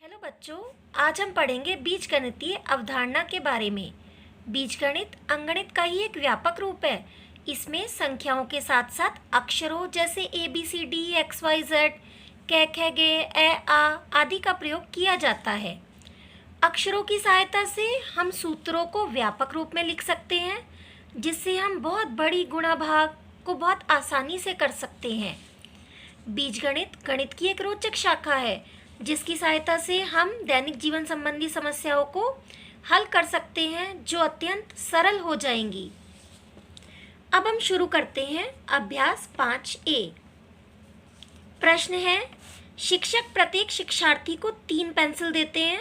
Hello बच्चों, आज हम पढ़ेंगे बीजगणितीय अवधारणा के बारे में। बीजगणित अंकगणित का ही एक व्यापक रूप है। इसमें संख्याओं के साथ साथ अक्षरों जैसे ABCD, XYZ, क ख ग ए आ आदि का प्रयोग किया जाता है। अक्षरों की सहायता से हम सूत्रों को व्यापक रूप में लिख सकते हैं, जिससे हम बहुत बड़ी गुणा भाग को बहुत आसानी से कर सकते हैं। बीजगणित गणित की एक रोचक शाखा है, जिसकी सहायता से हम दैनिक जीवन संबंधी समस्याओं को हल कर सकते हैं, जो अत्यंत सरल हो जाएंगी। अब हम शुरू करते हैं अभ्यास 5A। प्रश्न है, शिक्षक प्रत्येक शिक्षार्थी को 3 पेंसिल देते हैं।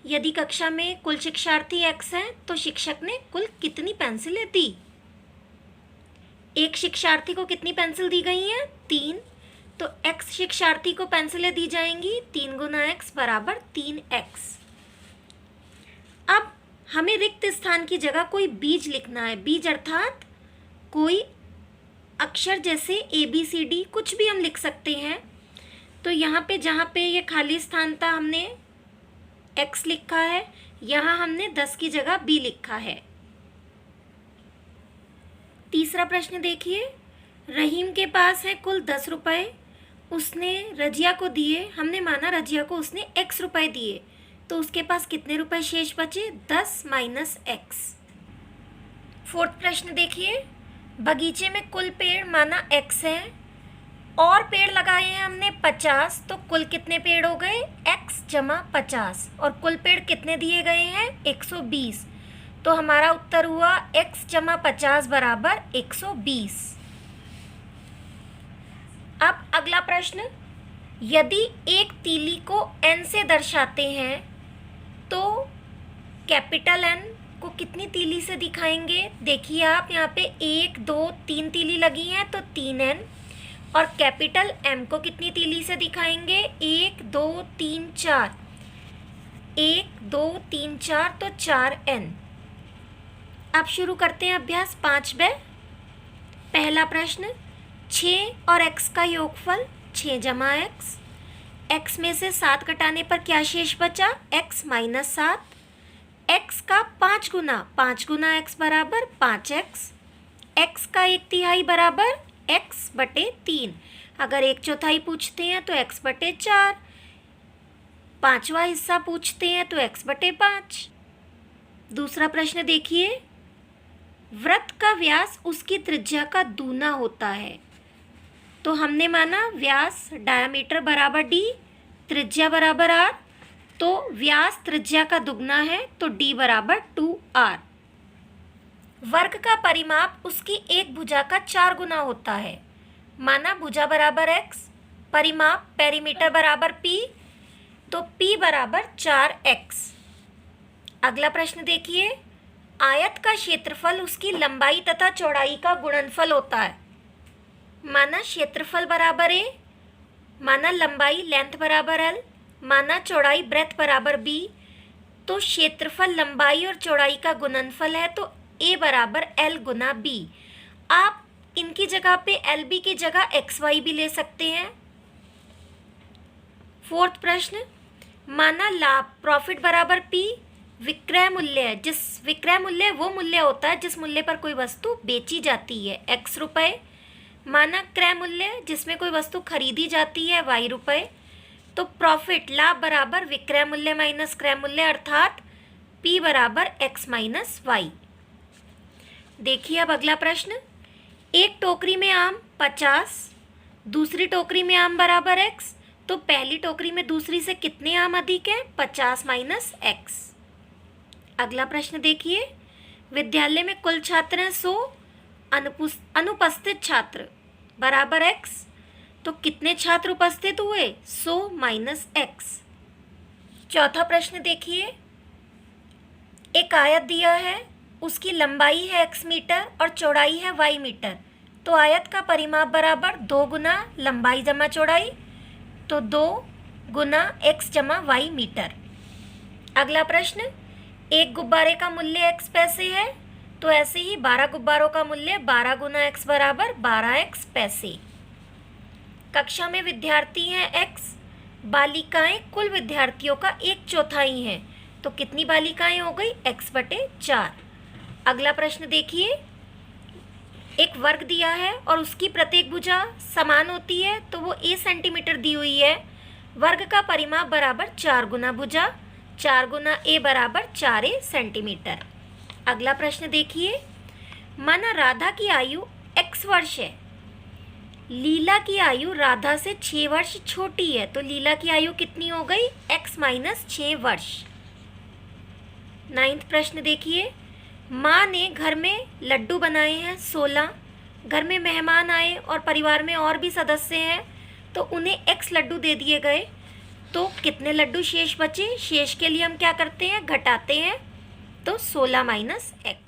यदि कक्षा में कुल शिक्षार्थी X हैं, तो शिक्षक ने कुल कितनी पेंसिलें दी? एक शिक्षार्थी को कितनी पेंसिल दी गई हैं? 3। तो X शिक्षार्थी को पेंसिलें दी जाएंगी 3 गुना X बराबर 3X। अब हमें रिक्त स्थान की जगह कोई बीज लिखना है। बीज अर्थात कोई अक्षर जैसे ABCD कुछ भी हम लिख सकते हैं। तो यहाँ पे जहाँ पे ये खाली स्थान था, हमने X लिखा है, यहाँ हमने 10 की जगह B लिखा है। तीसरा प्रश्न देखिए, रहीम के पास है कुल 10 रुपए, उसने रजिया को दिए। हमने माना रजिया को उसने X रुपए दिए, तो उसके पास कितने रुपए शेष बचे? 10 माइनस X। फोर्थ प्रश्न देखिए, बगीचे में कुल पेड़ माना X है और पेड़ लगाए हैं हमने 50, तो कुल कितने पेड़ हो गए? X जमा 50। और कुल पेड़ कितने दिए गए हैं? 120। तो हमारा उत्तर हुआ X जमा 50 बराबर 120। अब अगला प्रश्न, यदि एक तीली को N से दर्शाते हैं, तो कैपिटल N को कितनी तीली से दिखाएंगे? देखिए आप यहाँ पे 1, 2, 3 तीली लगी हैं, तो 3N। और कैपिटल M को कितनी तीली से दिखाएंगे? 1, 2, 3, 4। 1, 2, 3, 4, तो 4N। अब शुरू करते हैं अभ्यास 5B। पहला प्रश्न, 6 और X का योगफल 6 जमा X। X में से 7 घटाने पर क्या शेष बचा? X minus 7। X का 5 गुना X बराबर 5X। X का 1/3 बराबर X बटे 3। अगर 1/4 पूछते हैं तो X बटे 4। 5वां हिस्सा पूछते हैं तो X बटे 5। दूसरा प्रश्न देखिए, वृत्त का व्यास उसकी त्रिज्या का दूना होता है। तो हमने माना व्यास डायमीटर बराबर D, त्रिज्या बराबर R, तो व्यास त्रिज्या का दुगना है, तो D बराबर 2R। वर्ग का परिमाप उसकी एक भुजा का 4 गुना होता है। माना भुजा बराबर X, परिमाप पेरीमीटर बराबर P, तो P बराबर 4X। अगला प्रश्न देखिए, आयत का क्षेत्रफल उसकी लंबाई तथा चौड़ाई का गुणनफल होता है। माना क्षेत्रफल बराबर A, माना लंबाई लेंथ बराबर L, माना चौड़ाई ब्रेथ बराबर B। तो क्षेत्रफल लंबाई और चौड़ाई का गुणनफल है, तो A बराबर L गुना B। आप इनकी जगह पे LB की जगह XY भी ले सकते हैं। फोर्थ प्रश्न, माना लाभ प्रॉफिट बराबर P, विक्रय मूल्य है। विक्रय मूल्य वो मूल्य होता है जिस मूल्य पर कोई वस्तु बेची जाती है, X रुपए। माना क्रय मूल्य, जिसमें कोई वस्तु खरीदी जाती है, Y रुपए। तो प्रॉफिट लाभ बराबर विक्रय मूल्य माइनस क्रय मूल्य, अर्थात P बराबर X माइनस Y। देखिए अब अगला प्रश्न, एक टोकरी में आम 50, दूसरी टोकरी में आम बराबर X, तो पहली टोकरी में दूसरी से कितने आम अधिक हैं? 50 माइनस X। अगला प्रश्न देखिए, विद्यालय में कुल छात्र हैं 100, अनुपस्थित छात्र बराबर X, तो कितने छात्र उपस्थित हुए? 100 माइनस X। चौथा प्रश्न देखिए, एक आयत दिया है, उसकी लंबाई है X मीटर और चौड़ाई है Y मीटर। तो आयत का परिमाप बराबर 2 गुना लंबाई जमा चौड़ाई, तो 2 गुना X जमा Y मीटर। अगला प्रश्न, एक गुब्बारे का मूल्य X पैसे है, तो ऐसे ही 12 गुब्बारों का मूल्य 12 गुना X बराबर 12X पैसे। कक्षा में विद्यार्थी हैं X, बालिकाएं कुल विद्यार्थियों का 1/4 हैं, तो कितनी बालिकाएं हो गई? x/4। अगला प्रश्न देखिए, एक वर्ग दिया है और उसकी प्रत्येक भुजा समान होती है, तो वो a सेंटीमीटर दी हुई है। वर्ग का परिमाप बराबर 4 गुना भुजा, 4 गुना a बराबर 4a सेंटीमीटर। अगला प्रश्न देखिए, माना राधा की आयु x वर्ष है, लीला की आयु राधा से 6 वर्ष छोटी है, तो लीला की आयु कितनी हो गई? x - 6 वर्ष। 9वां प्रश्न देखिए, माँ ने घर में लड्डू बनाए हैं 16, घर में मेहमान आए और परिवार में और भी सदस्य हैं, तो उन्हें x लड्डू दे दिए गए, तो कितने लड्डू शेष बचे? शेष के लिए हम क्या करते हैं? घटाते हैं, तो 16 - x।